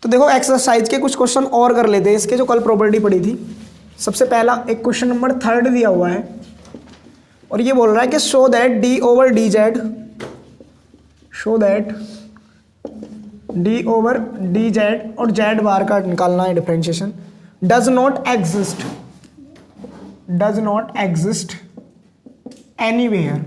तो देखो एक्सरसाइज के कुछ क्वेश्चन और कर लेते हैं इसके, जो कल प्रॉपर्टी पड़ी थी। सबसे पहला एक क्वेश्चन नंबर 3 दिया हुआ है और ये बोल रहा है कि show that D over d Z, show that D over d Z और जेड बार का निकालना है differentiation, does not exist anywhere.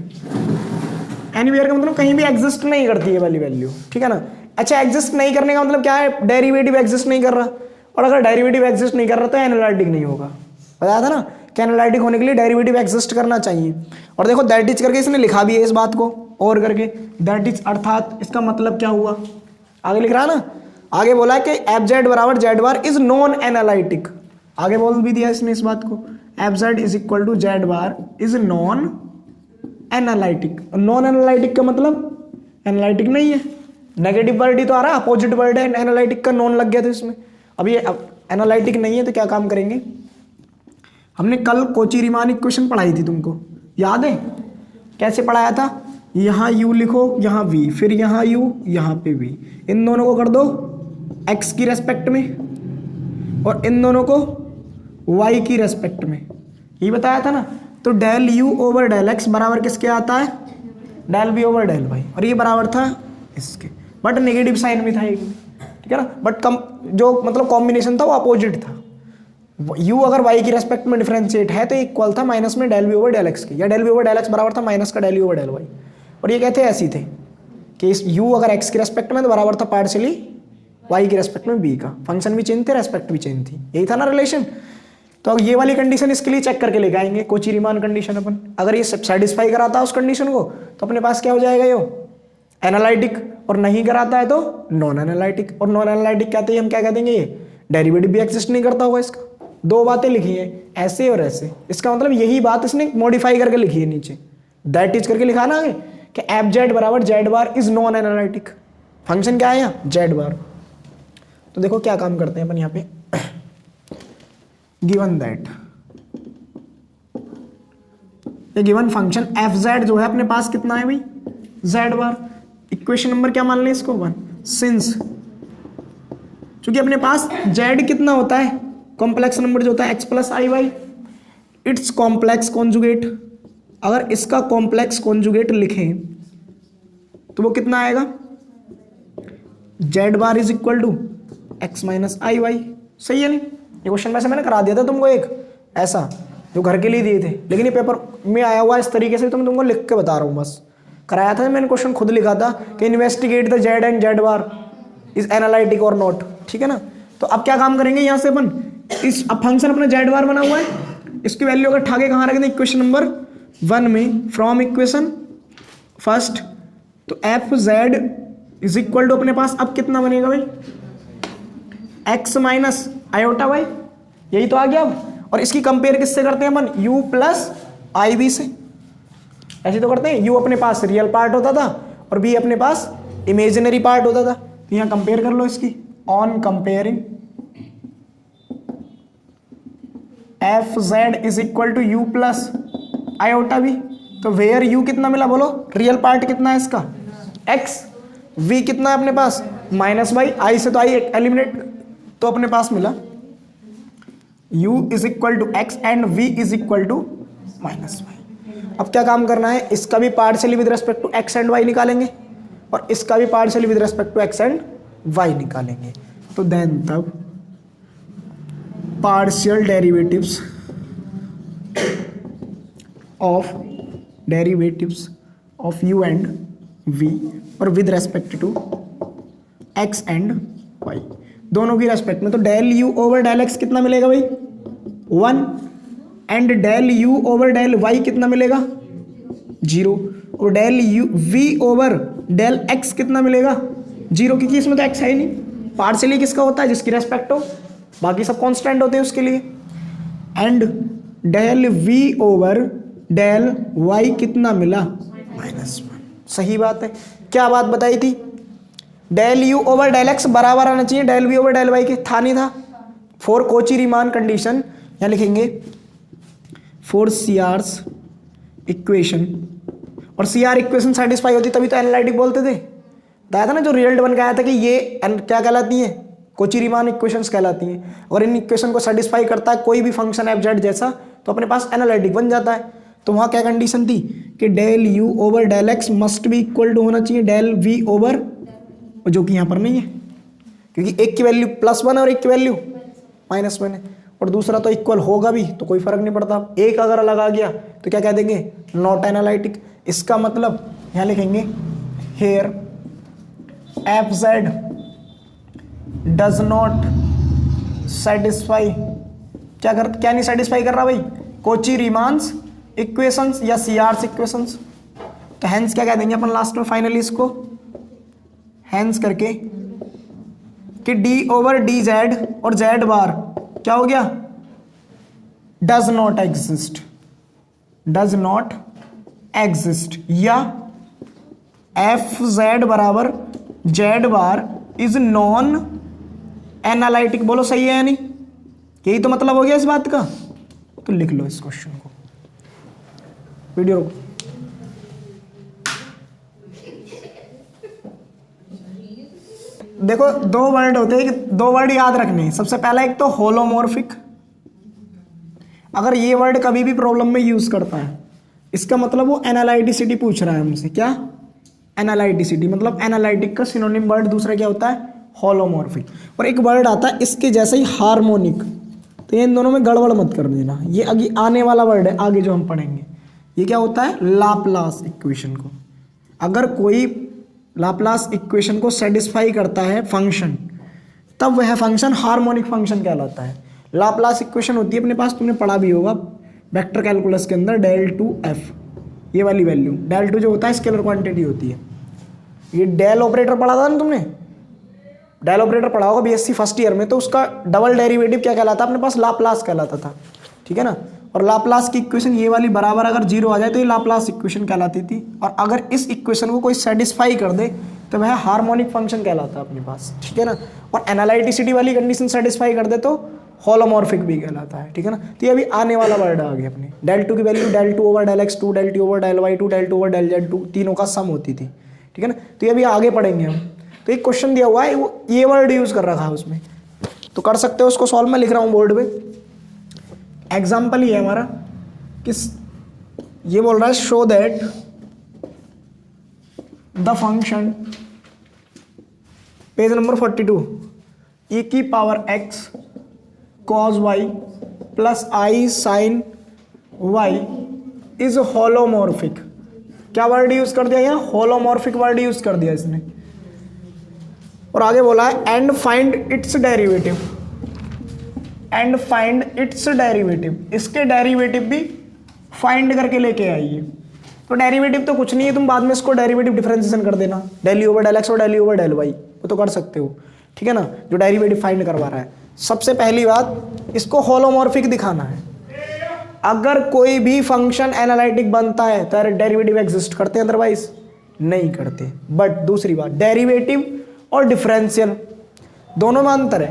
Anywhere का मतलब कहीं भी एग्जिस्ट नहीं करती है वाली वैल्यू, ठीक है ना। अच्छा, एग्जिस्ट नहीं करने का मतलब क्या है, डेरिवेटिव एग्जिस्ट नहीं कर रहा, और अगर डेरिवेटिव एग्जिस्ट नहीं कर रहा तो एनालिटिक नहीं होगा। बताया था ना कि एनालिटिक होने के लिए डेरिवेटिव एग्जिस्ट करना चाहिए। और देखो दैट इज करके इसने लिखा भी है इस बात को, और करके दैट इज, अर्थात इसका मतलब क्या हुआ, आगे लिख रहा है ना। आगे बोला कि एफ जेड बराबर Z bar is non analytic, आगे बोल भी दिया इसने इस बात को, F Z is equal to Z bar is non analytic. Non analytic का मतलब एनालिटिक नहीं है, नेगेटिव वर्ड ही तो आ रहा है, अपोजिट वर्ड है, एनालिटिक का नॉन लग गया था इसमें। अब ये एनालिटिक नहीं है तो क्या काम करेंगे, हमने कल कोची रीमान इक्वेशन पढ़ाई थी, तुमको याद है कैसे पढ़ाया था। यहाँ u लिखो, यहाँ v, फिर यहाँ u, यहाँ पे v, इन दोनों को कर दो x की रेस्पेक्ट में और इन दोनों को y की रेस्पेक्ट में, यही बताया था ना। तो del u over del x बराबर किसके आता है, del v over del y, और ये बराबर था इसके, बट नेगेटिव साइन में था एक, ठीक है ना। बट कम जो मतलब कॉम्बिनेशन था वो अपोजिट था। u अगर y की रेस्पेक्ट में डिफरेंशिएट है तो इक्वल था माइनस में del v over del x के, या del v over del x बराबर था माइनस का del u over del y। और ये कहते ऐसे थे कि इस u अगर x की रेस्पेक्ट में तो बराबर था पार्शियली y की रेस्पेक्ट में b का, फंक्शन भी चेंज थे, रेस्पेक्ट भी चेंज थी, यही था ना रिलेशन। तो ये वाली कंडीशन इसके लिए चेक करके लेके आएंगे, कोची रीमान कंडीशन अपन, अगर ये सेटिस्फाई कराता है उस कंडीशन को तो अपने पास क्या हो जाएगा, ये एनालिटिक, और नहीं कराता है तो नॉन एनालिटिक। और नॉन एनालिटिक कहते हैं हम क्या कह देंगे, ये डेरिवेटिव भी एग्जिस्ट नहीं करता होगा इसका। दो बातें लिखी है, ऐसे और ऐसे, इसका मतलब यही बात इसने मॉडिफाई करके लिखी है नीचे, दैट इज करके लिखा ना आगे कि एफ जेड बराबर Z bar is non analytic. Function क्या है यहाँ, जेड बार। तो देखो क्या काम करते हैं अपन यहाँ पे, गिवन दैट ये गिवन फंक्शन एफ जेड जो है अपने पास कितना है भाई, जेड बार। इक्वेशन नंबर क्या मान लें इसको, 1। सिंस चूंकि अपने पास जेड कितना होता है, कॉम्प्लेक्स नंबर जो होता है x plus I Y, it's complex conjugate, अगर इसका कॉम्प्लेक्स कॉन्जुगेट लिखें तो वो कितना आएगा, Z bar is equal to X minus I Y. सही है नहीं, ये क्वेश्चन वैसे मैंने करा दिया था तुमको एक ऐसा, जो घर के लिए दिए थे, लेकिन ये पेपर में आया हुआ इस तरीके से, तो मैं तुमको लिख के बता रहा हूँ बस। कराया था मैंने क्वेश्चन, खुद लिखा था कि investigate the Z and Z bar is analytic और नॉट, ठीक है ना। तो अब क्या काम करेंगे यहाँ से अपन, इस अब फंक्शन अपना जेड बार बना हुआ है, इसकी वैल्यू अगर ठाके कहाँ रखें, इक्वेशन नंबर 1 में, फ्रॉम इक्वेशन फर्स्ट, तो F Z is equal to अपने पास अब कितना बनेगा भाई, एक्स माइनस आयोटा वाई, यही तो आ गया अब। और इसकी कंपेयर किससे करते हैं अपन, u प्लस आई बी से, ऐसे तो करते हैं। u अपने पास रियल पार्ट होता था और b अपने पास इमेजिनरी पार्ट होता था, तो यहाँ कंपेयर कर लो इसकी, on comparing F Z is equal to you plus iota B, तो वेयर u कितना मिला बोलो, रियल पार्ट कितना है इसका x, v कितना है अपने पास माइनस वाई, आई से तो आई एलिमिनेट, तो अपने पास मिला u is equal to X and v is equal to minus Y. अब क्या काम करना है, इसका भी partially with respect to x and y निकालेंगे और इसका भी partially with respect to x and y निकालेंगे। तो देन तब partial derivatives of u and v और with respect to x and y, दोनों की रेस्पेक्ट में। तो del u over del x कितना मिलेगा भाई 1, and del u over del y कितना मिलेगा 0, और del u v over del x कितना मिलेगा 0, क्योंकि इसमें तो x है ही नहीं। पार्शियली किसका होता है, जिसकी रेस्पेक्ट हो, बाकी सब कांस्टेंट होते हैं उसके लिए। And del v over del y कितना मिला -1। सही बात है, क्या बात बताई थी, del u over del x बराबर आना चाहिए del v over del y के, था नहीं था। फॉर कोची रीमान कंडीशन यहाँ लिखेंगे फॉर CR's इक्वेशन, और CR इक्वेशन सेटिस्फाई होती तभी तो एनालिटिक बोलते थे। बताया था ना, जो रिजल्ट बन के आया था कि ये क्या कहलाती है, कोची रीमान इक्वेशंस कहलाती हैं। और इन इक्वेशन को सेटिस्फाई करता है कोई भी फंक्शन एफ जेड जैसा, तो अपने पास एनालिटिक बन जाता है। तो वहाँ क्या कंडीशन थी कि del you over del X must भी इक्वल टू होना चाहिए डेल वी ओवर, जो कि यहाँ पर नहीं है, क्योंकि एक की वैल्यू +1 और एक की वैल्यू -1 है, और दूसरा तो इक्वल होगा भी तो कोई फर्क नहीं पड़ता। एक अगर अलग आ गया तो क्या कह देंगे, नॉट एनालिटिक। इसका मतलब यहाँ लिखेंगे here F Z does not satisfy, क्या नहीं सेटिस्फाई कर रहा भाई, कोची रीमान्स इक्वेशंस या सीआर्स इक्वेशंस। तो हेंस क्या कह देंगे अपन लास्ट में फाइनली इसको हेंस करके कि डी ओवर डी जेड और जेड बार क्या हो गया, does not exist, does not exist, या एफ जेड बराबर Z bar is non analytic. बोलो सही है या नहीं, यही तो मतलब हो गया इस बात का। तो लिख लो इस क्वेश्चन को, वीडियो रोको। देखो दो वर्ड होते हैं, दो वर्ड याद रखने हैं। सबसे पहला एक तो होलोमॉर्फिक, अगर ये वर्ड कभी भी प्रॉब्लम में यूज करता है इसका मतलब वो एनालिटिसिटी पूछ रहा है हमसे। क्या एनालिटिसिटी मतलब एनालिटिक का सिनोनिम वर्ड दूसरा क्या होता है, होलोमॉर्फिक। और एक वर्ड आता है इसके जैसे ही हार्मोनिक, तो ये इन दोनों में गड़बड़ मत कर देना, ये आगे आने वाला वर्ड है, आगे जो हम पढ़ेंगे। ये क्या होता है, लाप्लास इक्वेशन को, अगर कोई लाप्लास इक्वेशन को सेटिस्फाई करता है फंक्शन, तब वह फंक्शन हार्मोनिक फंक्शन कहलाता है। लाप्लास इक्वेशन होती है अपने पास, तुमने पढ़ा भी होगा वेक्टर कैलकुलस के अंदर, डेल टू एफ, ये वाली वैल्यू डेल टू जो होता है स्केलर क्वांटिटी होती है। ये डेल ऑपरेटर पढ़ा था ना तुमने, डेल ऑपरेटर पढ़ा होगा बीएससी फर्स्ट ईयर में, तो उसका डबल डेरिवेटिव क्या कहलाता है अपने पास, लाप्लास कहलाता था, ठीक है ना। और लाप्लास की इक्वेशन ये वाली बराबर अगर 0 आ जाए तो ये लाप्लास इक्वेशन कहलाती थी, और अगर इस इक्वेशन को कोई सेटिस्फाई कर दे तो वह हार्मोनिक फंक्शन कहलाता है अपने पास, ठीक है ना। और एनालिटिसिटी वाली कंडीशन सेटिस्फाई कर दे तो होलोमॉर्फिक भी कहलाता है, ठीक है ना। तो ये अभी आने वाला वर्ड आ गया अपने, डेल टू की value del two over del X two, del T over del Y two, del two over del Z two, तीनों का सम होती थी, ठीक है ना। तो ये अभी आगे पढ़ेंगे हम। तो एक क्वेश्चन दिया हुआ है, वो ये वर्ड यूज कर रखा है उसमें, तो कर सकते हो उसको सॉल्व। में लिख रहा हूँ बोर्ड पे, एग्जाम्पल ही है हमारा, किस ये बोल रहा है show that the function, page number 42, e की power x cos y plus i sin y is holomorphic. क्या वर्ड यूज कर दिया यहाँ, होलोमॉर्फिक वर्ड यूज कर दिया इसने। और आगे बोला है and find its derivative, and find its derivative, इसके डेरिवेटिव भी फाइंड करके लेके आइए। तो डेरिवेटिव तो कुछ नहीं है, तुम बाद में इसको डेरिवेटिव डिफरेंशिएशन कर देना, del you over del x और del you over del y, वो तो कर सकते हो, ठीक है ना, जो डेरिवेटिव फाइंड करवा रहा है। सबसे पहली बात, इसको होलोमॉर्फिक दिखाना है। अगर कोई भी फंक्शन एनालिटिक बनता है तो डेरिवेटिव एग्जिस्ट करते हैं, अदरवाइज नहीं करते। बट दूसरी बात, डेरिवेटिव और डिफरेंशियल दोनों में अंतर है।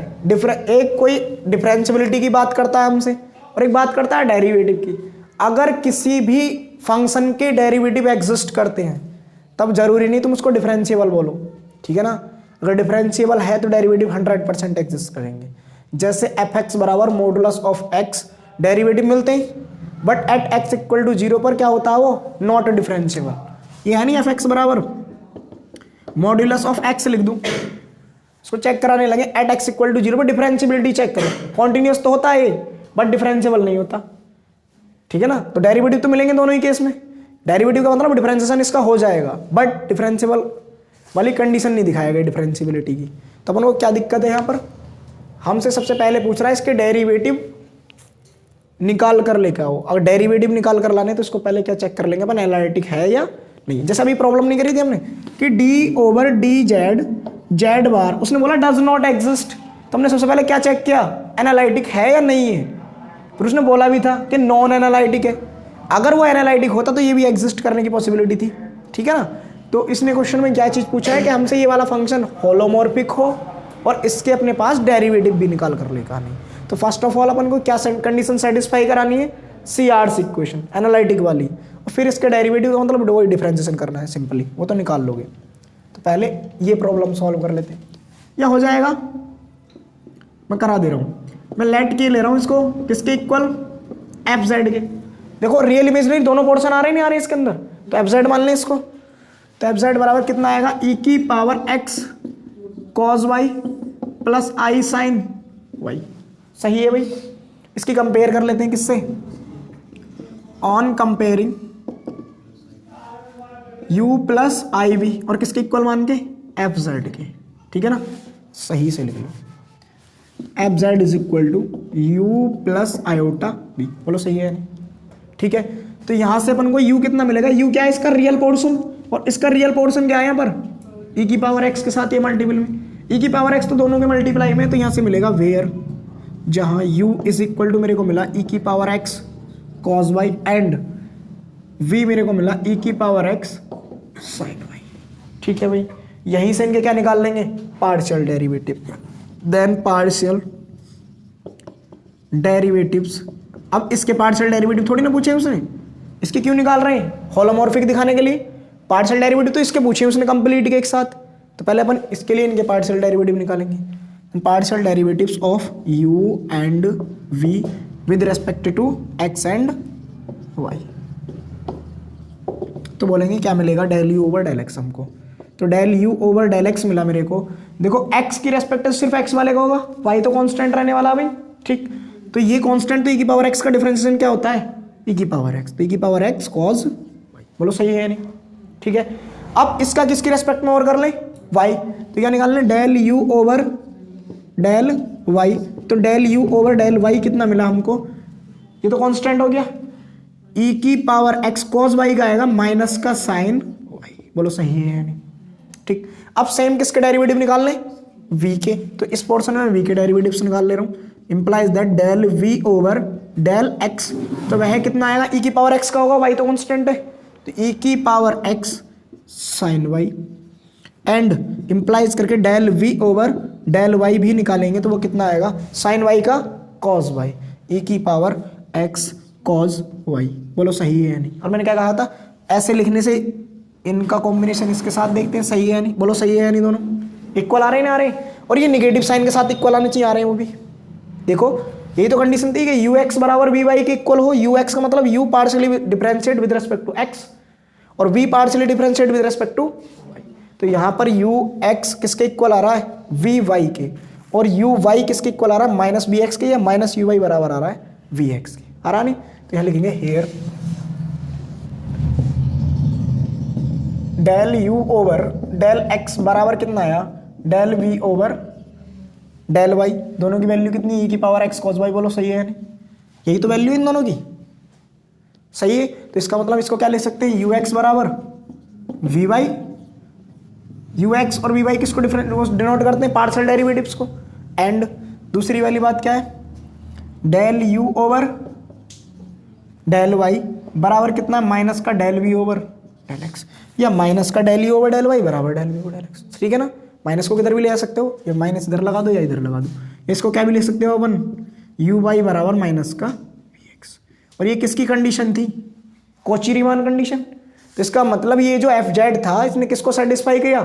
एक कोई डिफरेंशियबिलिटी की बात करता है हमसे और एक बात करता है डेरिवेटिव की। अगर किसी भी फंक्शन के डेरिवेटिव एग्जिस्ट करते हैं तब जरूरी नहीं तुम उसको डिफरेंशिएबल बोलो, ठीक है ना। अगर डिफरेंशिएबल है तो डेरिवेटिव 100% एग्जिस्ट करेंगे। जैसे एफ एक्स बराबर मॉडुलस ऑफ एक्स, डेरिवेटिव मिलते हैं but at X equal to 0 पर क्या होता है, वो नॉट डिफरेंशिएबल। ये है नहीं एफ एक्स बराबर मॉडुलस ऑफ एक्स लिख दूं, इसको चेक कराने लगे एट एक्स इक्वल टू 0 पर डिफरेंशिएबिलिटी चेक करो, कॉन्टिन्यूअस तो होता है बट डिफरेंशिएबल नहीं होता, ठीक है ना। तो डेरिवेटिव तो मिलेंगे दोनों ही केस में, डेरिवेटिव का मतलब डिफरेंशिएशन इसका हो जाएगा बट डिफरेंशिएबल वाली कंडीशन नहीं दिखाएगा डिफरेंशिएबिलिटी की। तो अपन को क्या दिक्कत है यहाँ पर, हमसे सबसे पहले पूछ रहा है इसके डेरिवेटिव निकाल कर लेकर आओ। अगर डेरिवेटिव निकाल कर लाने तो इसको पहले क्या चेक कर लेंगे अपन, एनालिटिक है या नहीं। जैसे अभी प्रॉब्लम नहीं करी थी हमने कि d over d z z bar, उसने बोला डज नॉट एग्जिस्ट, तो हमने सबसे पहले क्या चेक किया, एनालिटिक है या नहीं है। फिर उसने बोला भी था कि नॉन एनालिटिक है। अगर वो एनालिटिक होता तो ये भी एग्जिस्ट करने की पॉसिबिलिटी थी, ठीक है ना। तो इसने क्वेश्चन में क्या चीज़ पूछा है कि हमसे ये वाला फंक्शन होलोमॉर्फिक हो और इसके अपने पास डेरिवेटिव भी निकाल कर लेकर आनी। तो फर्स्ट ऑफ ऑल अपन को क्या कंडीशन सेटिस्फाई करानी है, CR's इक्वेशन एनालिटिक वाली, और फिर इसके डेरिवेटिव का मतलब वही डिफरेंशिएशन करना है सिंपली, वो तो निकाल लोगे। तो पहले ये प्रॉब्लम सॉल्व कर लेते हैं, या हो जाएगा मैं करा दे रहा हूँ। मैं लेट के ले रहा हूँ इसको किसके इक्वल, एफ जेड के। देखो रियल इमेजनरी दोनों पोर्शन आ रहे नहीं आ रहे इसके अंदर, तो एफ जेड मान लें इसको। तो एफ जेड बराबर कितना आएगा, ई की power x cos y plus i sine y. सही है भाई। इसकी कंपेयर कर लेते हैं किससे, on comparing u plus i v, और किसके इक्वल मान के, एफ जेड के। ठीक है ना, सही से लिख लो, f Z is equal to you plus iota b. बोलो सही है। ठीक है, तो यहां से अपन को u कितना मिलेगा, u क्या है इसका रियल पोर्शन, और इसका रियल पोर्शन क्या है यहाँ पर, e की पावर x के साथ ये मल्टीपल में, e की पावर x तो दोनों के मल्टीप्लाई में, तो यहाँ से मिलेगा वेयर, जहाँ u इज इक्वल टू मेरे को मिला e की power x cos Y and v मेरे को मिला e की पावर x साइन वाई। ठीक है भाई, यहीं से इनके क्या निकाल लेंगे, partial derivative, then partial derivatives. अब इसके पार्शियल डेरिवेटिव थोड़ी ना पूछे उसने, इसके क्यों निकाल रहे हैं, होलोमॉर्फिक दिखाने के लिए। पार्शियल डेरिवेटिव तो इसके पूछे उसने कंप्लीट के एक साथ, तो पहले अपन इसके लिए इनके पार्शियल डेरिवेटिव निकालेंगे। Partial derivatives of u and v with respect to x and y, तो बोलेंगे क्या मिलेगा, del u over del x हमको। तो del u over del x मिला मेरे को। देखो x की रेस्पेक्ट सिर्फ x वाले का होगा, y तो कांस्टेंट रहने वाला भाई। ठीक, तो ये कांस्टेंट, तो e की पावर x का डिफरेंशिएशन क्या होता है, e की पावर x, तो e की पावर x cos y। बोलो सही है या नहीं। ठीक है, अब इसका किसकी रेस्पेक्ट में और कर ले, y, तो क्या निकालना, del u over del y। तो del u over del y कितना मिला हमको, ये तो कांस्टेंट हो गया, e की पावर x cos y का आएगा माइनस का साइन y। बोलो सही है या नहीं। ठीक, अब सेम किसके डेरिवेटिव निकाल लें, v के, तो इस पोर्शन में v के डेरिवेटिव्स निकाल ले रहा हूँ। Implies that del v over del x, तो वह कितना आएगा, e की पावर x का होगा, y तो कांस्टेंट है, तो e की power x sine y and implies करके del v over del y भी निकालेंगे, तो वो कितना आएगा, साइन y का cos y, e की पावर x cos y। बोलो सही है या नहीं। और मैंने क्या कहा था, ऐसे लिखने से इनका कॉम्बिनेशन इसके साथ देखते हैं, सही है या नहीं। बोलो सही है या नहीं, दोनों इक्वल आ रहे हैं ना, आ रहे हैं, और ये निगेटिव साइन के साथ इक्वल आने चाहिए, आ रहे हैं वो भी। देखो यही तो कंडीशन थी कि ux बराबर वी वाई के इक्वल हो, ux का मतलब u partially differentiate with respect to x और v partially differentiate with respect to y। तो यहाँ पर ux किसके इक्वल आ रहा है, वी वाई के, और uy किसके इक्वल आ रहा है, माइनस बी एक्स के, या माइनस uy बराबर आ रहा है वी एक्स के, आ रहा नहीं। तो यहाँ लिखेंगे here del u over del x बराबर कितना आया, del v over del y, दोनों की वैल्यू कितनी, e की पावर x cos y। बोलो सही है या नहीं, यही तो वैल्यू इन दोनों की, सही है। तो इसका मतलब इसको क्या ले सकते हैं, ux बराबर वी वाई, ux और वी वाई किसको डिनोट करते हैं, पार्शियल डेरिवेटिव्स को। एंड दूसरी वाली बात क्या है, del u over del y बराबर कितना, माइनस का del v over del x, या माइनस का del u over del y बराबर del v over del x। ठीक है ना, माइनस को किधर भी ले आ सकते हो, या माइनस इधर लगा दो या इधर लगा दो। इसको क्या भी ले सकते हो अपन, यू वाई बराबर माइनस का वी एक्स। और ये किसकी कंडीशन थी, कॉची रीमान कंडीशन। तो इसका मतलब ये जो एफ जेड था, इसने किसको सेटिस्फाई किया,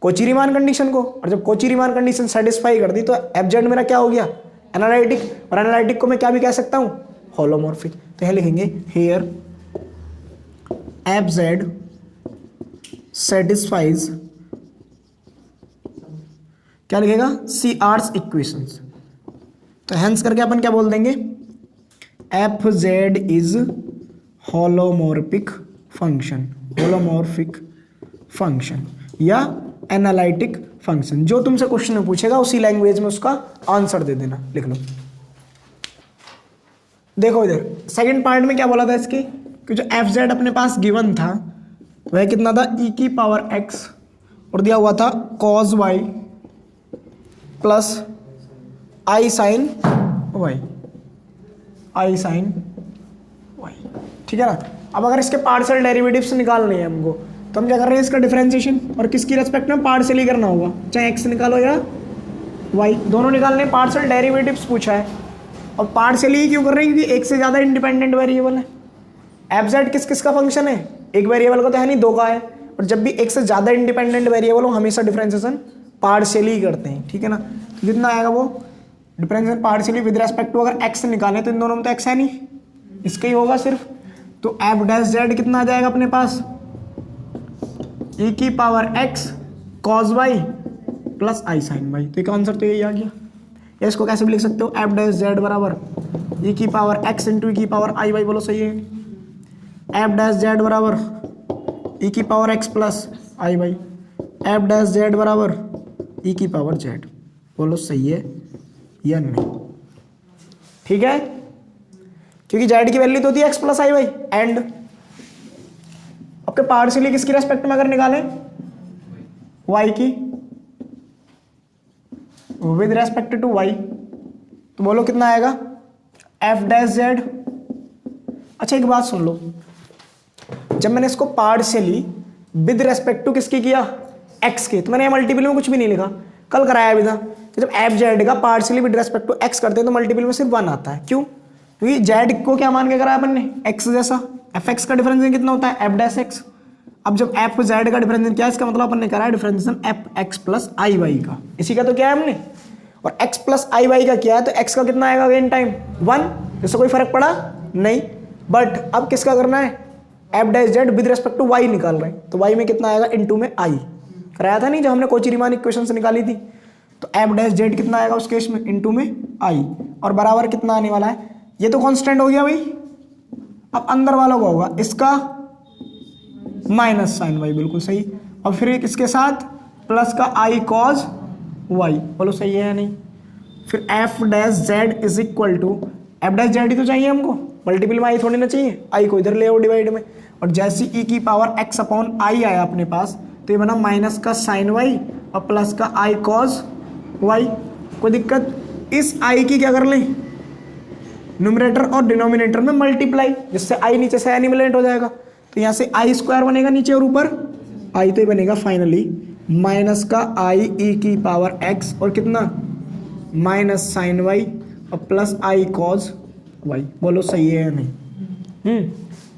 कॉची रीमान कंडीशन को। और जब कॉची रीमान कंडीशन सेटिस्फाई कर दी, तो एफ जेड मेरा क्या हो गया, एनालिटिक, और एनालिटिक को मैं क्या भी कह सकता हूँ, होलोमॉर्फिक। तो यहाँ लिखेंगे हेयर एफ जेड सेटिस्फाइज, क्या लिखेगा, सी आर्स इक्वेशंस। तो हेंस करके अपन क्या बोल देंगे, f Z is holomorphic function, holomorphic function या एनालिटिक फंक्शन। जो तुमसे क्वेश्चन में पूछेगा उसी लैंग्वेज में उसका आंसर दे देना, लिख लो। देखो इधर सेकंड पार्ट में क्या बोला था इसके, कि जो एफ जेड अपने पास गिवन था वह कितना था, ई की पावर एक्स, और दिया हुआ था cos y plus i sine Y, I sine Y. ठीक है ना। अब अगर इसके पार्शियल डेरिवेटिव्स निकालने हैं हमको, तो हम क्या कर रहे हैं, इसका डिफरेंशिएशन, और किसकी रेस्पेक्ट में पार्शियली करना होगा, चाहे एक्स निकालो या वाई, दोनों निकालने। पार्शियल डेरिवेटिव्स पूछा है, और पार्शियली क्यों कर रहे हैं, क्योंकि एक से ज़्यादा इंडिपेंडेंट वेरिएबल है। एफ जेड किस किस का फंक्शन है, एक वेरिएबल का तो है नहीं, दो का है। और जब भी एक से ज़्यादा इंडिपेंडेंट वेरिएबल हो, हमेशा डिफरेंशिएशन पार्शियली करते हैं। ठीक है ना। तो कितना आएगा वो, differential partially with respect to अगर एक्स निकालें तो इन दोनों में तो एक्स है नहीं, इसका ही होगा सिर्फ। तो एफ डैश जेड कितना आ जाएगा अपने पास, ई की power x cos y plus i sine y. तो एक आंसर तो यही आ गया। या इसको कैसे भी लिख सकते हो, एफ डैश जेड बराबर ई की पावर एक्स इंटू ई की पावर आई वाई, बोलो सही है। एफ डैश जेड बराबर ई की पावर एक्स प्लस आई वाई, एफ डैश जेड बराबर ई की पावर जेड, बोलो सही है या नहीं। ठीक है, क्योंकि जेड की वैल्यू तो होती है X plus I Y. And आपके पार्शियली किसकी रेस्पेक्ट में अगर निकालें, वाई की विद रेस्पेक्ट टू वाई, तो बोलो कितना आएगा, एफ डैश जेड। अच्छा एक बात सुन लो, जब मैंने इसको पार्शियली विद रेस्पेक्ट टू किसकी किया, एक्स के, तो मैंने मल्टीपल में कुछ भी नहीं लिखा, कल कराया भी था कि जब एफ जेड का partially with respect to X करते हैं तो मल्टीपल में सिर्फ 1 आता है। क्यों, क्योंकि जेड को क्या मान के कराया अपन ने, एक्स जैसा। एफ एक्स का डिफरेंशिएशन कितना होता है, एफ डैश एक्स। अब जब एफ जेड का डिफरेंशिएशन क्या है, इसका मतलब अपन ने कराया डिफरेंशिएशन एफ एक्स प्लस आई वाई का, इसी का तो क्या है हमने। और x प्लस आई वाई का क्या है, तो x का कितना आएगा अगेन टाइम 1, इससे कोई फर्क पड़ा नहीं। बट अब किसका करना है, f dash z with respect to y निकाल रहे हैं, तो y में कितना आएगा, इनटू में i कराया था नहीं जब हमने कोची-रीमान इक्वेशन से निकाली थी। तो एफ डैश जेड कितना आएगा उस केस में, इनटू में i, और बराबर कितना आने वाला है, ये तो कांस्टेंट हो गया भाई। अब अंदर वालों का होगा इसका माइनस साइन वाई, बिल्कुल सही। और फिर इसके साथ प्लस का आई कॉज वाई, बोलो सही है या नहीं। फिर f dash z is equal to, f dash z ही तो चाहिए हमको, मल्टीपल में आई थोड़ी ना चाहिए, आई को इधर ले आओ डिवाइड में। और जैसे ई की पावर एक्स अपॉन आई आया अपने पास, तो ये बना माइनस का साइन वाई और प्लस का आई कॉज वाई। कोई दिक्कत, इस आई की क्या कर लें, न्यूमरेटर और डिनोमिनेटर में मल्टीप्लाई, जिससे आई नीचे से एनिमिलेट हो जाएगा। तो यहाँ से आई स्क्वायर बनेगा नीचे और ऊपर आई, तो ये बनेगा फाइनली माइनस का आई ई की पावर एक्स और कितना माइनस साइन वाई और प्लस आई कॉज वाई। बोलो सही है या नहीं।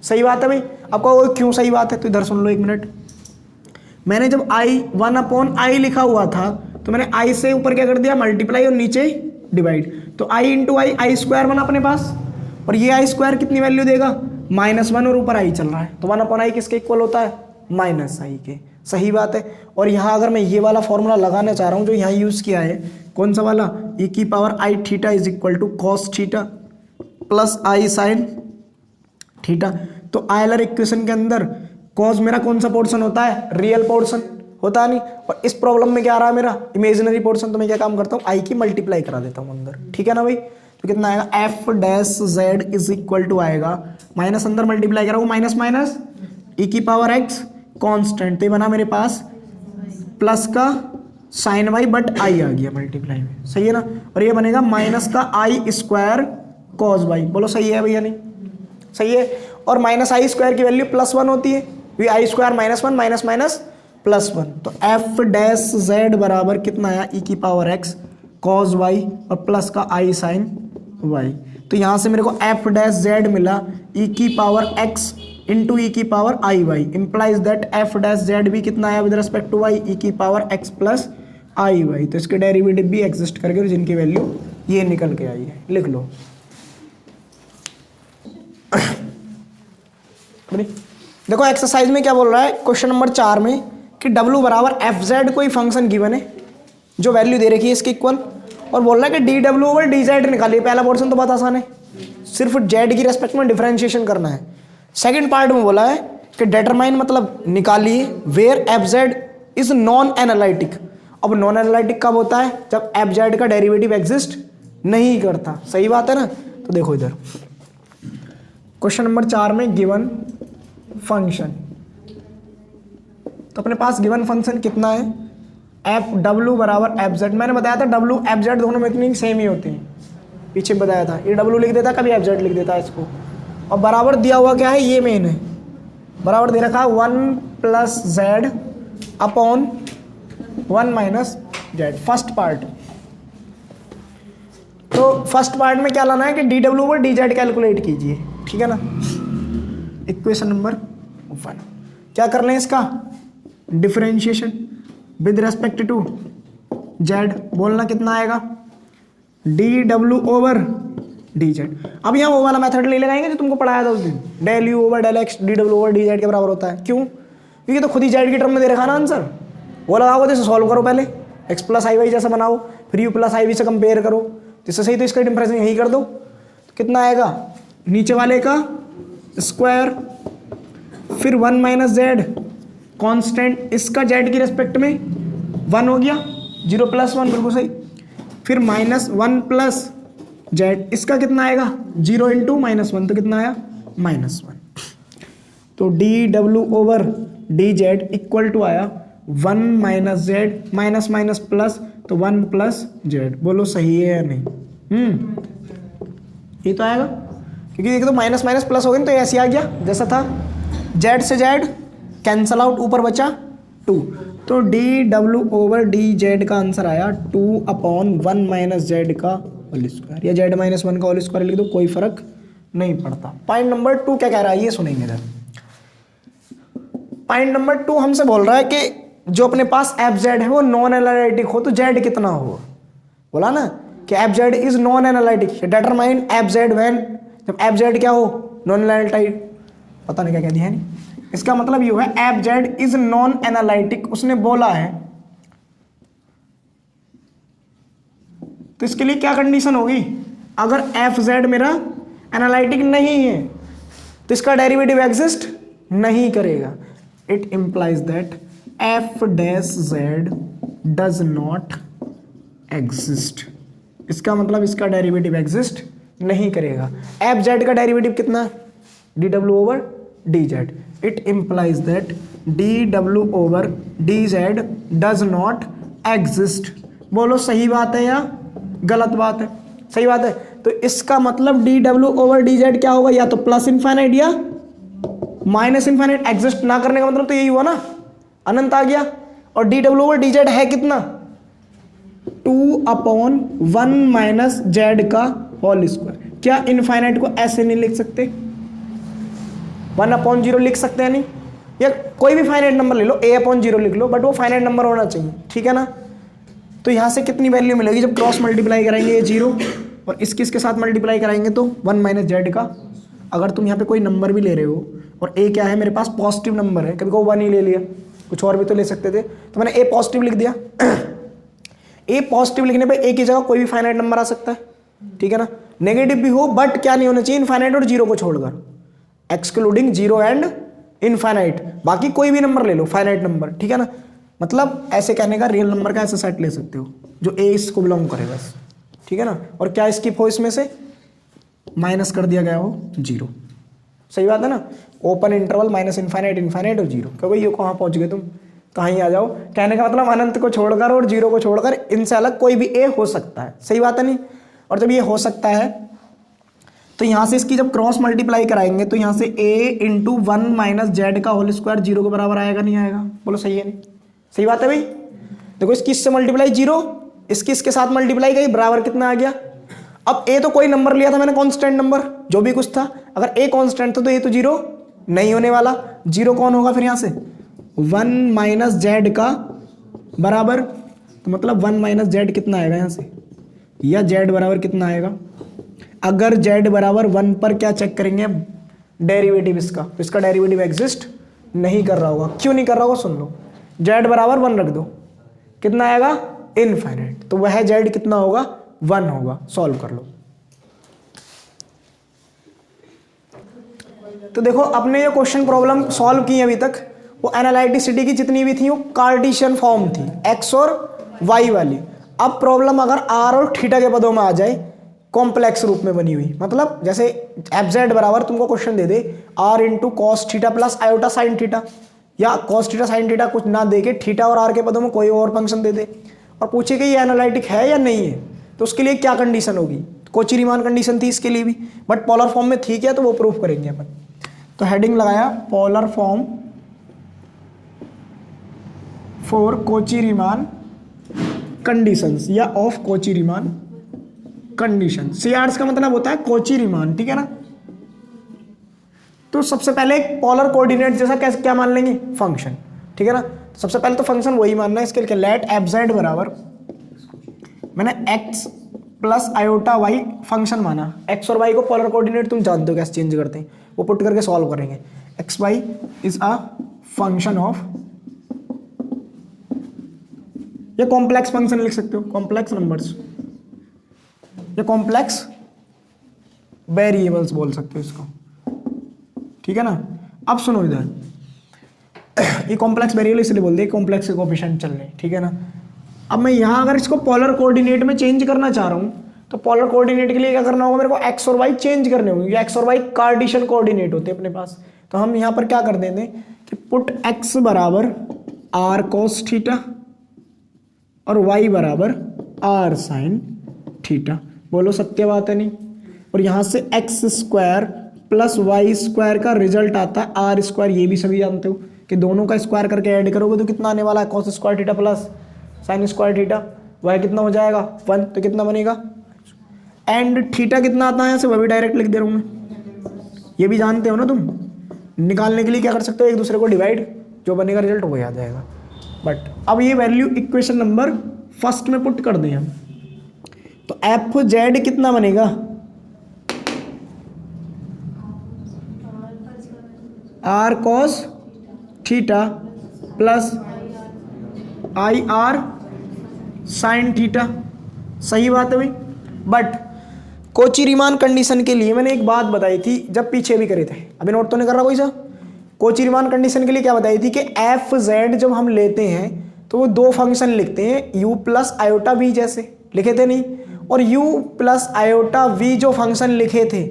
सही बात है भाई। आपको क्यों सही बात है, तो इधर सुन लो एक मिनट। मैंने जब आई 1 अपॉन आई लिखा हुआ था, तो मैंने आई से ऊपर क्या कर दिया, मल्टीप्लाई, और नीचे डिवाइड। तो आई इंटू आई, आई स्क्वायर बना अपने पास, और ये आई स्क्वायर कितनी वैल्यू देगा, -1, और ऊपर आई चल रहा है, तो 1 अपॉन आई किसके इक्वल होता है, माइनस आई के। सही बात है। और यहाँ अगर मैं ये वाला फॉर्मूला लगाना चाह रहा हूँ जो यहाँ यूज़ किया है, कौन सा वाला, ई की power i theta is equal to cos theta plus i sine theta. तो आयलर इक्वेशन के अंदर कॉस मेरा कौन सा पोर्शन होता है, रियल पोर्शन होता नहीं, और इस प्रॉब्लम में क्या आ रहा है मेरा, इमेजिनरी पोर्शन। तो मैं क्या काम करता हूँ, आई की मल्टीप्लाई करा देता हूँ अंदर, ठीक है ना भाई। तो कितना आएगा, f dash z is equal to आएगा, माइनस अंदर मल्टीप्लाई करा, वो माइनस माइनस ई की पावर एक्स कांस्टेंट, तो बना मेरे पास प्लस का साइन वाई बट आई आ गया मल्टीप्लाई में, सही है ना। और ये बनेगा माइनस का आई स्क्वायर कॉस वाई। बोलो सही है भैया, नहीं सही है। और माइनस आई स्क्वायर की वैल्यू +1 होती है, वी आई स्क्वायर -1 माइनस माइनस +1। तो एफ डैश जेड बराबर कितना आया, ई की पावर एक्स कॉस वाई और प्लस का आई साइन वाई। तो यहाँ से मेरे को एफ डैश जेड मिला ई की पावर एक्स इंटू ई की power i y, implies that f dash z भी कितना आया with respect to y, e की पावर एक्स प्लस आई वाई। तो इसके डेरिवेटिव भी एग्जिस्ट करके, और जिनकी वैल्यू ये निकल के आई है, लिख लो। देखो एक्सरसाइज में क्या बोल रहा है, क्वेश्चन नंबर 4 में, कि W बराबर एफ जेड कोई फंक्शन गिवन है जो वैल्यू दे रखी है इसके इक्वल, और बोल रहा है कि डी डब्ल्यू ओवर डी जेड निकालिए। पहला पोर्शन तो बहुत आसान है, सिर्फ जेड की रेस्पेक्ट में डिफरेंशिएशन करना है। सेकंड पार्ट में बोला है कि डेटरमाइन मतलब निकालिए where f Z is non analytic. अब नॉन एनालिटिक कब होता है, जब एफ जेड का डेरिवेटिव एग्जिस्ट नहीं करता, सही बात है ना। तो देखो इधर क्वेश्चन नंबर 4 में गिवन फंक्शन, तो अपने पास गिवन फंक्शन कितना है, एफ डब्ल्यू बराबर एफ जेड। मैंने बताया था डब्ल्यू एफ जेड दोनों मीनिंग सेम ही होते हैं, पीछे बताया था। ये डब्ल्यू लिख देता, कभी एफ जेड लिख देता है इसको। और बराबर दिया हुआ क्या है, ये मेन है, बराबर दे रखा है 1 plus Z upon 1 minus Z, first part. तो फर्स्ट पार्ट में क्या लाना है कि डी डब्ल्यू ओवर डी जेड कैलकुलेट कीजिए, ठीक है ना। इक्वेशन नंबर 1 क्या कर लें, इसका differentiation with respect to z. बोलना कितना आएगा, डी डब्ल्यू ओवर डी जेड। अब यहाँ वो वाला मेथड ले लगाएंगे जो तुमको पढ़ाया था उस दिन, del you over del x d डब्ल्यू ओवर डी जेड के बराबर होता है। क्यों? क्योंकि तो खुद ही जेड की टर्म में दे रखा ना आंसर, वो लगाओ तो इसे सॉल्व करो, पहले एक्स प्लस आई वाई जैसा बनाओ, फिर यू प्लस आई वी से कंपेयर करो, जिससे सही तो इसका इंप्रेशन यही कर दो। तो कितना आएगा? नीचे वाले का स्क्वायर, फिर 1 माइनस जेड कॉन्स्टेंट, इसका जेड की रेस्पेक्ट में 1 हो गया, 0 प्लस 1 बिल्कुल सही, फिर माइनस 1 प्लस जेड, इसका कितना आएगा? 0 इंटू माइनस 1, तो कितना आया? -1। तो डी डब्ल्यू over d z equal to आया 1 minus z, minus minus plus, तो 1 प्लस जेड। बोलो सही है या नहीं? ये तो आएगा, क्योंकि देखो तो माइनस माइनस प्लस हो गया तो ऐसे आ गया जैसा था, जेड से जेड कैंसल आउट, ऊपर बचा 2, तो डी डब्ल्यू ओवर डी जेड का आंसर आया 2/1 माइनस जेड का होल स्क्वायर, या जेड माइनस 1 का होल स्क्वायर लिख दो, कोई फर्क नहीं पड़ता। पॉइंट नंबर 2 क्या कह रहा है ये सुनेंगे इधर। पॉइंट नंबर 2 हमसे बोल रहा है कि जो अपने पास एफ जेड है वो नॉन एनालिटिक हो तो जेड कितना हो। बोला ना कि F Z is non analytic, determine F Z when, जब एफ जेड क्या हो? Non analytic. पता नहीं क्या कह दिया है नहीं, इसका मतलब ये है F Z is non analytic, उसने बोला है। तो इसके लिए क्या कंडीशन होगी? अगर एफ जेड मेरा एनालिटिक नहीं है तो इसका डेरिवेटिव एग्जिस्ट नहीं करेगा। It implies that f dash Z does not exist, इसका मतलब इसका डेरिवेटिव एग्जिस्ट नहीं करेगा। एफ जेड का डेरिवेटिव कितना? डी डब्ल्यू over d Z. It implies that D डब्ल्यू over d Z does not exist. बोलो सही बात है या गलत बात है? सही बात है। तो इसका मतलब डी डब्ल्यू ओवर डी जेड क्या होगा? या तो प्लस इनफाइनाइट या माइनस इनफाइनाइट। एग्जिस्ट ना करने का मतलब तो यही हुआ ना, अनंत आ गया। और डी डब्ल्यू ओवर डी जेड है कितना? 2/1 माइनस जेड का होल स्क्वायर। क्या इनफाइनाइट को ऐसे नहीं लिख सकते? 1/0 लिख सकते हैं नहीं? या कोई भी फाइनाइट नंबर ले लो, a/0 लिख लो, बट वो फाइनाइट नंबर होना चाहिए, ठीक है ना। तो यहाँ से कितनी वैल्यू मिलेगी जब क्रॉस मल्टीप्लाई कराएंगे? ये 0 और इसके साथ मल्टीप्लाई कराएंगे तो 1 माइनस जेड का। अगर तुम यहाँ पे कोई नंबर भी ले रहे हो और a क्या है मेरे पास? पॉजिटिव नंबर है, कभी को 1 ही ले लिया, कुछ और भी तो ले सकते थे, तो मैंने a पॉजिटिव लिख दिया। a पॉजिटिव लिखने पे a की जगह कोई भी फाइनाइट नंबर आ सकता है, ठीक है ना। नेगेटिव भी हो बट क्या नहीं होना चाहिए? इनफाइनाइट और 0 को छोड़कर, एक्सक्लूडिंग 0 एंड इनफाइनाइट, बाकी कोई भी नंबर ले लो फाइनाइट नंबर, ठीक है ना। मतलब ऐसे कहने का रियल नंबर का ऐसा सेट ले सकते हो जो a इसको बिलोंग करे बस, ठीक है ना। और क्या स्किप हो इसमें से? माइनस कर दिया गया हो 0। सही बात है ना। Open interval minus infinite, infinite और 0। क्योंकि ये कहाँ पहुंच गए तुम? कहाँ ही आ जाओ। कहने का मतलब अनंत को छोड़कर और 0 को छोड़कर इनसे अलग कोई भी a हो सकता है। सही बात है नहीं। और जब ये हो सकता है तो यहाँ से इसकी जब क्रॉस मल्टीप्लाई कराएंगे तो यहाँ से a इंटू 1 माइनस जेड का होल स्क्वायर 0 के बराबर आएगा नहीं आएगा? बोलो सही है नहीं? सही बात है भाई। देखो इसकी इससे मल्टीप्लाई 0, इसकी इसके साथ मल्टीप्लाई गई, बराबर कितना आ गया? अब a तो कोई नंबर लिया था मैंने, कांस्टेंट नंबर जो भी कुछ था। अगर a कांस्टेंट था तो a तो 0 नहीं होने वाला। 0 कौन होगा फिर यहाँ से? 1 माइनस जेड का बराबर, तो मतलब 1 माइनस जेड कितना आएगा यहाँ से? या जेड बराबर कितना आएगा? अगर जेड बराबर 1 पर क्या चेक करेंगे? डेरिवेटिव इसका, तो इसका डेरिवेटिव एग्जिस्ट नहीं कर रहा होगा। क्यों नहीं कर रहा होगा सुन लो। जेड बराबर 1 रख दो, कितना आएगा? इनफाइनाइट। तो वह जेड कितना होगा? 1 होगा। सॉल्व कर लो। तो देखो अपने ये क्वेश्चन प्रॉब्लम सॉल्व की अभी तक, वो एनालिटिसिटी की जितनी भी थी वो कार्टेशियन फॉर्म थी, एक्स और वाई वाली। अब प्रॉब्लम अगर आर और थीटा के पदों में आ जाए, कॉम्प्लेक्स रूप में बनी हुई, मतलब जैसे एफ जेड बराबर तुमको क्वेश्चन दे दे r into cos theta plus iota sine theta, या कॉस थीटा साइन थीटा कुछ ना दे के थीटा और आर के पदों में कोई और फंक्शन दे दे और पूछे कि ये एनालिटिक है या नहीं है, तो उसके लिए क्या कंडीशन होगी? कोची रीमान कंडीशन थी इसके लिए भी, बट पोलर फॉर्म में थी क्या, तो वो प्रूफ करेंगे अपन। तो हेडिंग लगाया polar form for Kochi Riemann conditions या ऑफ कोची रीमान कंडीशन। सीआर्स का मतलब होता है कोची रीमान, ठीक है ना। तो सबसे पहले एक पोलर कोऑर्डिनेट जैसा कैसे क्या मान लेंगे? फंक्शन, ठीक है ना। सबसे पहले तो फंक्शन वही मानना है। इसके लिए लेट एफ जेड बराबर, मैंने x plus iota y function माना, एक्स और वाई को पोलर कोऑर्डिनेट तुम जानते हो कैसे चेंज करते हैं, वो पुट करके सॉल्व करेंगे। X y is a function of, या कॉम्प्लेक्स फंक्शन लिख सकते हो, कॉम्प्लेक्स नंबर्स या कॉम्प्लेक्स वेरिएबल्स बोल सकते हो इसको, ठीक है ना। अब सुनो इधर, ये कॉम्प्लेक्स वेरिएबल इसलिए बोलते हैं कॉम्प्लेक्स के कोएफिशिएंट चल रहे, ठीक है ना। अब मैं यहाँ अगर इसको पोलर कोऑर्डिनेट में चेंज करना चाह रहा हूँ तो पोलर कोऑर्डिनेट के लिए क्या करना होगा, मेरे को एक्स और वाई चेंज करने होंगे, क्योंकि एक्स और वाई कार्टेशियन कोऑर्डिनेट होते हैं अपने पास। तो हम यहाँ पर क्या कर देते हैं कि पुट एक्स बराबर आर कॉस थीटा और वाई बराबर आर साइन थीटा। बोलो सत्य बात है नहीं। और यहाँ से x square plus y square का रिजल्ट आता है आर स्क्वायर, ये भी सभी जानते हो कि दोनों का स्क्वायर करके ऐड करोगे तो कितना आने वाला है, cos square theta plus sine square theta. Y कितना हो जाएगा 1, तो कितना बनेगा, एंड थीटा कितना आता है यहाँ से वह भी डायरेक्ट लिख दे रहा हूँ मैं, ये भी जानते हो ना तुम। निकालने के लिए क्या कर सकते हो, एक दूसरे को डिवाइड, जो बनेगा रिजल्ट वही आ जाएगा। बट अब ये वैल्यू इक्वेशन नंबर फर्स्ट में पुट कर दें हम, तो एफ जेड कितना बनेगा, r cos theta plus i r sine theta. सही बात है भाई। बट कोची रीमान कंडीशन के लिए मैंने एक बात बताई थी, जब पीछे भी करे थे, अभी नोट तो नहीं कर रहा कोई सा। कोची रीमान कंडीशन के लिए क्या बताई थी कि एफ जेड जब हम लेते हैं तो वो दो फंक्शन लिखते हैं, यू प्लस आयोटा वी जैसे लिखे थे नहीं, और यू प्लस आयोटा वी जो फंक्शन लिखे थे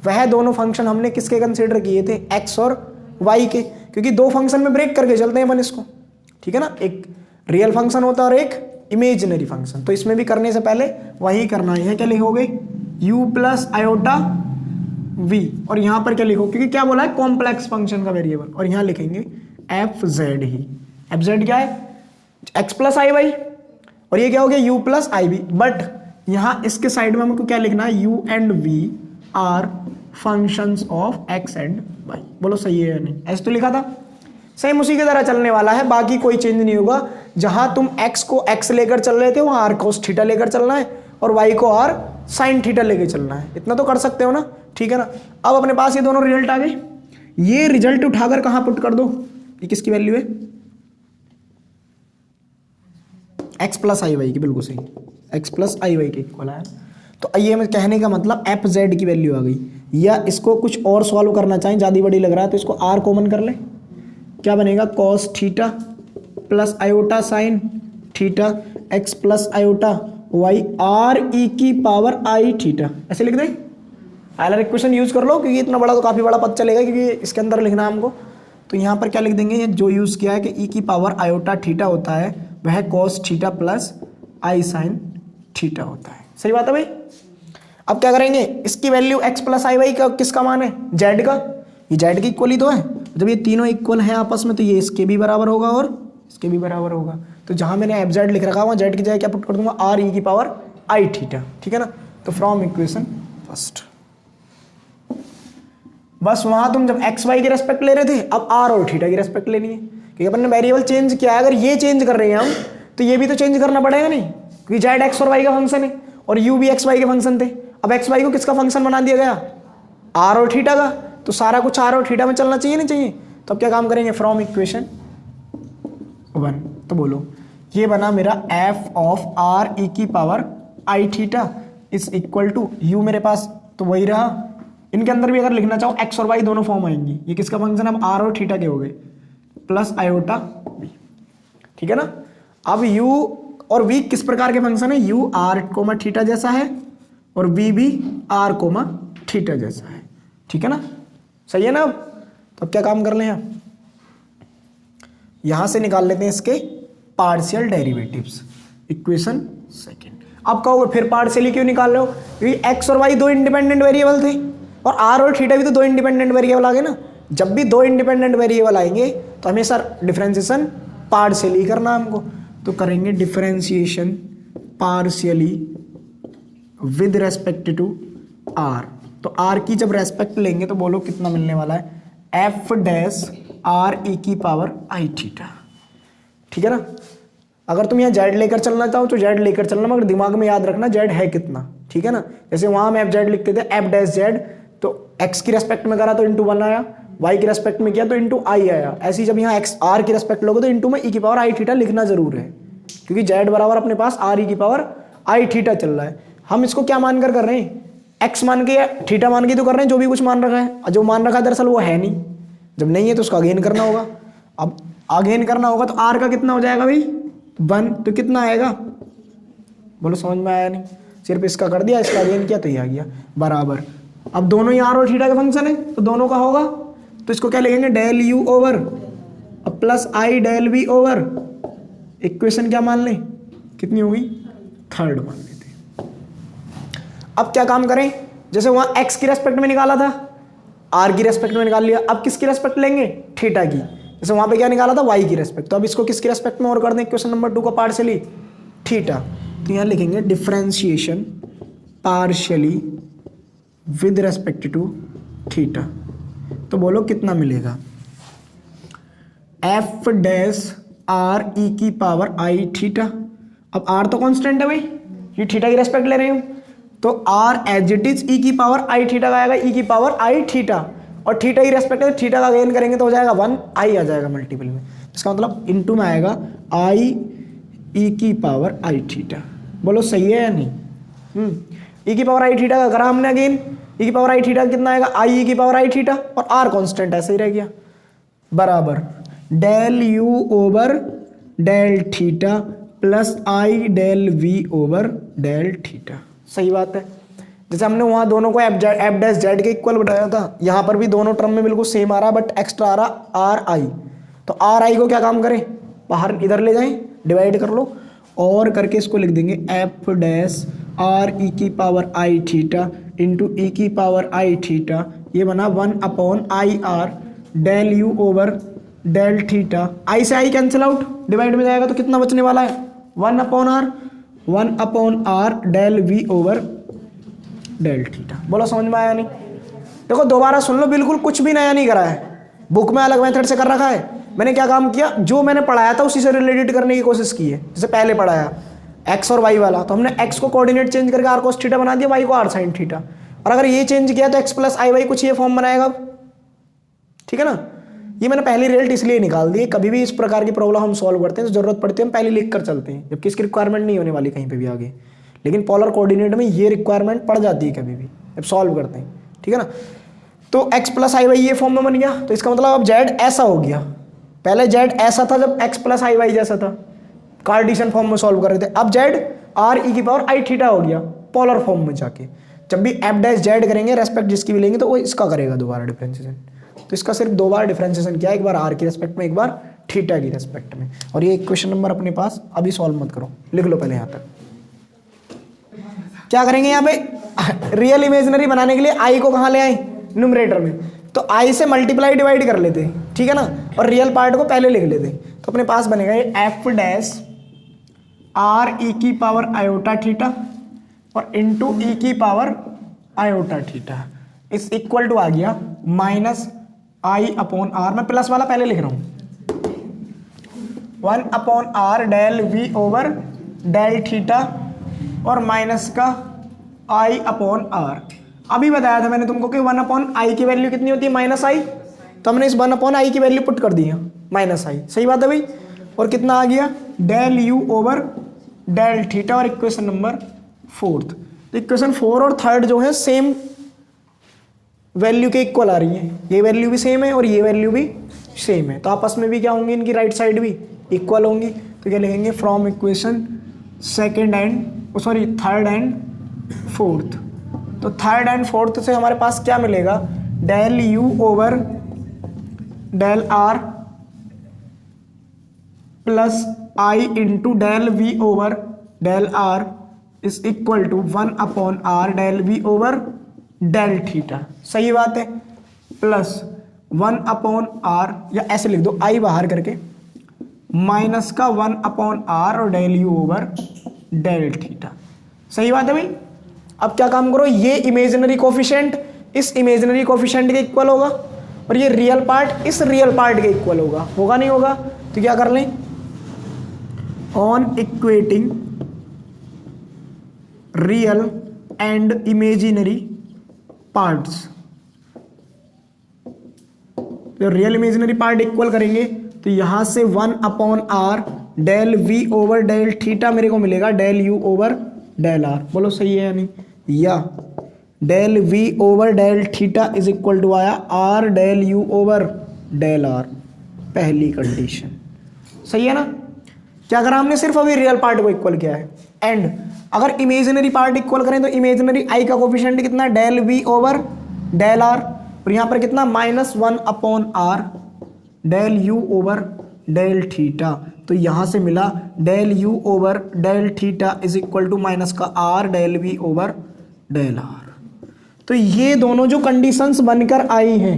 वह दोनों फंक्शन हमने किसके कंसिडर किए थे, एक्स और वाई के, क्योंकि दो फंक्शन में ब्रेक करके चलते हैं अपन इसको, ठीक है ना। एक रियल फंक्शन होता है और एक इमेजिनरी फंक्शन। तो इसमें भी करने से पहले वही करना है, क्या लिखोगे, u प्लस आयोटा v, और यहाँ पर क्या लिखो, क्योंकि क्या बोला है कॉम्प्लेक्स फंक्शन का वेरिएबल, और यहाँ लिखेंगे एफ जेड ही। एफ जेड क्या है, x प्लस आई वाई, और ये क्या हो गया u plus i v. But यहाँ इसके साइड में हमको क्या लिखना है, u and v are functions of x and y। बोलो सही है या नहीं, ऐसे तो लिखा था। सेम उसी की तरह चलने वाला है, बाकी कोई चेंज नहीं होगा। जहां तुम x को x लेकर चल रहे थे वहां आर कोस थीटा लेकर चलना है, और y को आर साइन थीटा लेकर चलना है। इतना तो कर सकते हो ना, ठीक है ना। अब अपने पास ये दोनों रिजल्ट आ गए, ये रिजल्ट उठाकर कहां पुट कर दो, ये किसकी वैल्यू है, x प्लस आई वाई की, बिल्कुल सही, x प्लस आई वाई के इक्वल है। तो ये मैं कहने का मतलब एफ जेड की वैल्यू आ गई। या इसको कुछ और सॉल्व करना चाहें, ज़्यादा बड़ी लग रहा है तो इसको r कॉमन कर ले, क्या बनेगा, cos theta plus iota sine theta x plus iota y r e की पावर आई थीटा। ऐसे लिख दें, आयलर इक्वेशन यूज कर लो, क्योंकि इतना बड़ा तो काफ़ी बड़ा पद चलेगा, क्योंकि इसके अंदर लिखना है हमको। तो यहाँ पर क्या लिख देंगे, ये जो यूज़ किया है कि ई की पावर आयोटा थीटा होता है वह cos theta plus i sine theta होता है। सही बात है भाई। अब क्या करेंगे, इसकी वैल्यू एक्स प्लस आई वाई का किसका मान है, जेड का, ये जेड की इक्वल ही तो है। जब ये तीनों इक्वल हैं आपस में तो ये इसके भी बराबर होगा और इसके भी बराबर होगा। तो जहां मैंने एफ जेड लिख रखा हुआ, जेड की जगह क्या पुट कर दूंगा, आर ई की पावर आई थीटा, ठीक है ना। तो फ्रॉम इक्वेशन फर्स्ट, बस वहां तुम जब एक्स वाई की रेस्पेक्ट ले रहे थे, अब आर और थीटा की रेस्पेक्ट लेनी है, क्योंकि अपन ने वेरिएबल चेंज किया है। अगर ये चेंज कर रहे हैं हम तो ये भी तो चेंज करना पड़ेगा नहीं, क्योंकि जेड एक्स और वाई का फंक्शन है और यू भी एक्स वाई के फंक्शन थे। अब एक्स वाई को किसका फंक्शन बना दिया गया, आर और थीटा का, तो सारा कुछ आर और थीटा में चलना चाहिए नहीं चाहिए। तो अब क्या काम करेंगे, फ्रॉम इक्वेशन 1, तो बोलो ये बना मेरा एफ ऑफ आर ई की power i theta is equal to u, मेरे पास तो वही रहा। इनके अंदर भी अगर लिखना चाहो एक्स और वाई दोनों फॉर्म आएंगी। ये किसका फंक्शन, अब आर और थीटा के हो गए, प्लस आयोटा बी, ठीक है ना। अब यू और वी किस प्रकार के फंक्शन है, यू आर कोमा थीटा जैसा है और वी भी आर कोमा थीटा जैसा है, ठीक है ना। सही है ना। तो अब क्या काम कर लें, यहां से निकाल लेते हैं इसके पार्शियल डेरिवेटिव्स, इक्वेशन सेकंड। अब कहोगे फिर पार्शियली क्यों निकाल रहे हो, क्योंकि एक्स और वाई दो इंडिपेंडेंट वेरिएबल थे और आर और थीटा भी तो दो इंडिपेंडेंट वेरिएबल आ गए ना। जब भी दो इंडिपेंडेंट वेरिएबल आएंगे तो हमेशा डिफरेंशिएशन पार्शियली करना हमको। तो करेंगे differentiation partially with respect to r. तो आर की जब रेस्पेक्ट लेंगे तो बोलो कितना मिलने वाला है, एफ डैश आर ई की पावर आई थीटा, ठीक है ना। अगर तुम यहाँ जेड लेकर चलना चाहो तो जेड लेकर चलना, मगर दिमाग में याद रखना जेड है कितना, ठीक है ना। जैसे वहां हम एफ जेड लिखते थे एफ डैश जेड, तो एक्स की रेस्पेक्ट में करा तो इंटू 1 आया, वाई की रेस्पेक्ट में किया तो इंटू आई आया। ऐसे ही जब यहाँ एक्स आर की रेस्पेक्ट लोगे तो इंटू में ई की पावर आई थीटा लिखना जरूर है, क्योंकि जेड बराबर अपने पास आर ई की पावर आई थीटा चल रहा है। हम इसको क्या मानकर कर रहे हैं, एक्स मान के या थीटा मान के तो कर रहे हैं, जो भी कुछ मान रखा है। जो मान रखा है दरअसल वो है नहीं, जब नहीं है तो उसका अगेन करना होगा। अब अगेन करना होगा तो आर का कितना हो जाएगा भाई 1, तो कितना आएगा बोलो, समझ में आया नहीं। सिर्फ इसका कर दिया, इसका अगेन किया तो ये आ गया बराबर। अब दोनों ही आर और थीटा का फंक्शन है तो दोनों का होगा, तो इसको क्या लिखेंगे del you over plus i del v over, equation क्या मान लें कितनी होगी 3rd मान लेते। अब क्या काम करें, जैसे वहां एक्स की रेस्पेक्ट में निकाला था, आर की रेस्पेक्ट में निकाल लिया, अब किसकी रेस्पेक्ट लेंगे थीटा की। जैसे वहां पे क्या निकाला था वाई की रेस्पेक्ट, तो अब इसको किसकी रेस्पेक्ट में और कर दें, इक्वेशन नंबर 2 का पार्शियली थीटा, तो यहां लिखेंगे differentiation partially with respect to theta. तो बोलो कितना मिलेगा, एफ डैश आर ई की पावर आई थीटा। अब आर तो कांस्टेंट है भाई, ये थीटा की रेस्पेक्ट ले रहे हूं, तो आर एज इट इज ई की पावर आई थीटा का आएगा, ई की पावर आई थीटा, और थीटा की रेस्पेक्ट है थीटा का गेन करेंगे तो हो जाएगा 1 आई आ जाएगा मल्टीपल में, इसका मतलब इनटू में आएगा आई ई की पावर आई थीटा। बोलो सही है या नहीं। ई की पावर आई थीटा का करा हमने अगेन, ई की पावर आई थीटा कितना आएगा आई ई की पावर आई थीटा, और आर कांस्टेंट ऐसे ही रह गया बराबर del you over del theta plus i del v over del theta. सही बात है। जैसे हमने वहां दोनों को एफ डैश जेड के इक्वल बनाया था, यहां पर भी दोनों टर्म में बिल्कुल सेम आ रहा है, बट एक्स्ट्रा आ रहा आर आई। तो आर आई को क्या काम करें, बाहर इधर ले जाएं, डिवाइड कर लो, और करके इसको लिख देंगे एफ डैश आर ई की power i theta into e की पावर आई थीटा, ये बना 1 upon i r del you over del theta. I से आई कैंसिल आउट, डिवाइड में जाएगा तो कितना बचने वाला है 1 upon r del v over del theta. बोलो समझ में आया नहीं। देखो दोबारा सुन लो, बिल्कुल कुछ भी नया नहीं करा है, बुक में अलग मेथड से कर रखा है। मैंने क्या काम किया, जो मैंने पढ़ाया था उसी से रिलेटेड करने की कोशिश की है। जैसे पहले पढ़ाया एक्स और वाई वाला, तो हमने एक्स को कोऑर्डिनेट चेंज करके आर कोस थीटा बना दिया, वाई को आर साइन थीटा, और अगर ये चेंज किया तो एक्स प्लस आई वाई कुछ ये फॉर्म बनाएगा, ठीक है ना। ये मैंने पहली रिजल्ट इसलिए निकाल दी, कभी भी इस प्रकार की प्रॉब्लम हम सॉल्व करते हैं तो जरूरत पड़ती है हम पहले लिख कर चलते हैं, जबकि इसकी रिक्वायरमेंट नहीं होने वाली कहीं पे भी आगे, लेकिन पोलर कोऑर्डिनेट में ये रिक्वायरमेंट पड़ जाती है कभी भी जब सॉल्व करते हैं, ठीक है ना। तो एक्स प्लस आई वाई ये फॉर्म में बन गया, तो इसका मतलब अब जेड ऐसा हो गया। पहले जेड ऐसा था जब एक्स प्लस आई वाई जैसा था, कार्टेशियन फॉर्म में सॉल्व कर रहे थे, अब जेड आर ई की पावर आई थीटा हो गया पोलर फॉर्म में जाके। जब भी एफ डैश जेड करेंगे रेस्पेक्ट जिसकी भी लेंगे तो वो इसका करेगा दोबारा डिफरेंशिएशन। तो इसका सिर्फ 2 बार डिफरेंशिएशन किया, एक बार आर की रेस्पेक्ट में, एक बार थीटा की रेस्पेक्ट में। और ये क्वेश्चन नंबर अपने पास अभी सॉल्व मत करो, लिख लो पहले यहाँ तक। क्या करेंगे यहाँ पे, रियल इमेजिनरी बनाने के लिए आई को कहाँ ले आए न्यूमरेटर में, तो आई से मल्टीप्लाई डिवाइड कर लेते, ठीक है ना, और रियल पार्ट को पहले लिख लेते। तो अपने पास बनेगा ये एफ डैश आर ई की पावर आयोटा थीटा और इंटू ई की power iota theta is equal to आ गया माइनस आई अपॉन आर, मैं प्लस वाला पहले लिख रहा हूं, 1 upon r del v over del theta और माइनस का आई अपॉन आर। अभी बताया था मैंने तुमको कि 1 अपॉन आई की वैल्यू कितनी होती है माइनस आई, तो हमने इस 1 अपॉन आई की वैल्यू पुट कर दी है माइनस आई। सही बात है भाई। और कितना आ गया del you over del theta और इक्वेशन नंबर 4। तो इक्वेशन 4 और 3 जो है सेम वैल्यू के इक्वल आ रही है, ये वैल्यू भी सेम है और ये वैल्यू भी सेम है, तो आपस में भी क्या होंगी, इनकी राइट साइड भी इक्वल होंगी। तो क्या लिखेंगे from equation third and fourth. तो थर्ड एंड फोर्थ से हमारे पास क्या मिलेगा, del you over del r plus i into del v over del r is equal to 1 upon r del v over del theta. सही बात है। Plus 1 upon are, या ऐसे लिख दो आई बाहर करके, माइनस का 1 अपॉन आर और del you over del theta. सही बात है भाई। अब क्या काम करो, ये इमेजिनरी कोफिशिएंट इस इमेजिनरी कोफिशिएंट के इक्वल होगा और ये रियल पार्ट इस रियल पार्ट के इक्वल होगा नहीं होगा, तो क्या कर लें, on equating real and imaginary parts. तो रियल इमेजिनरी पार्ट इक्वल करेंगे तो यहां से 1/r del v over del theta मेरे को मिलेगा del u over del r। बोलो सही है या नहीं? या del v over del theta is equal to आया r del u over del r, पहली कंडीशन। सही है ना? क्या करा हमने? सिर्फ अभी रियल पार्ट को इक्वल किया है। एंड अगर इमेजिनरी पार्ट इक्वल करें तो इमेजिनरी i का कोफिशिएंट कितना? Del v over del r, और यहाँ पर कितना? -1/r del u over del theta. तो यहाँ से मिला del u over del theta is equal to minus का r del v over del r। तो ये दोनों जो कंडीशंस बनकर आई हैं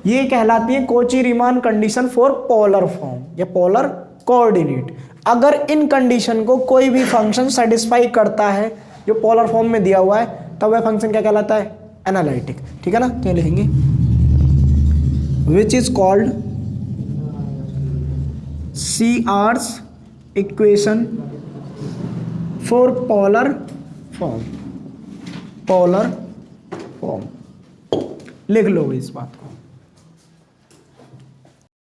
ये कहलाती है Kochi Riemann condition for polar form या पोलर कोऑर्डिनेट। अगर इन कंडीशन को कोई भी फंक्शन सेटिस्फाई करता है जो पोलर फॉर्म में दिया हुआ है तब वह फंक्शन क्या कहलाता है? एनालिटिक। ठीक है ना? तो लिखेंगे which is called CR's equation for polar form. Polar form लिख लो इस बात को।